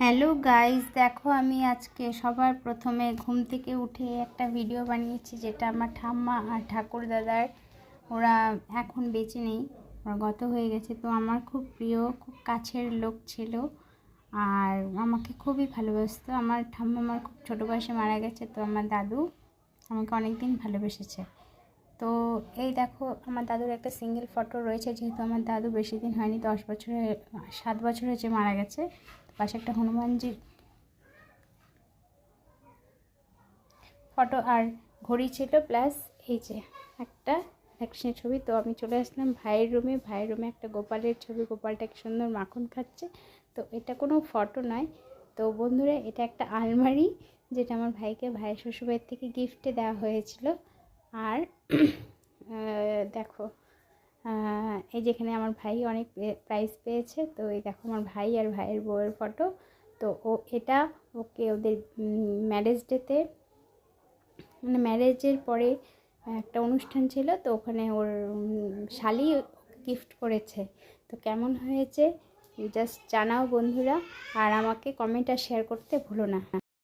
Hello guys, দেখো আমি আজকে সবার প্রথমে ঘুম থেকে উঠে একটা ভিডিও বানিয়েছি, যেটা আমার ঠাম্মা আর ঠাকুর দাদার। ওরা এখন বেঁচে নেই, ওরা গত হয়ে গেছে। তো আমার খুব প্রিয়, খুব কাছের লোক ছিল আর আমাকে খুবই ভালোবাসতো। আমার ঠাম্মা আমার খুব ছোটো বয়সে মারা গেছে, তো আমার দাদু আমাকে অনেক দিন ভালোবেসেছে। তো এই দেখো, আমার দাদুর একটা সিঙ্গেল ফটো রয়েছে, যেহেতু আমার দাদু বেশি দিন হয়নি, 7 বছর হয়েছে মারা গেছে। পাশে একটা হনুমানজি ফটো আর ঘড়ি ছিল, প্লাস এই যে একটা ভ্যাকসিনের ছবি। তো আমি চলে আসলাম ভাইয়ের রুমে একটা গোপালের ছবি, গোপালটাকে সুন্দর মাখন খাচ্ছে। তো এটা কোনো ফটো নয়। তো বন্ধুরা, এটা একটা আলমারি, যেটা আমার ভাইকে ভাইয়ের শ্বশুরবাড়ির থেকে গিফটে দেওয়া হয়েছিল। আর দেখো, এই যেখানে আমার ভাই অনেক প্রাইজ পেয়েছে। তো এই দেখো আমার ভাই আর ভাইয়ের বউয়ের ফটো। তো এটা ওকে ওদের ম্যারেজ ডেতে, মানে ম্যারেজের পরে একটা অনুষ্ঠান ছিল, তো ওখানে ওর শালি গিফট করেছে। তো কেমন হয়েছে জাস্ট জানাও বন্ধুরা, আর আমাকে কমেন্ট আর শেয়ার করতে ভুলো না।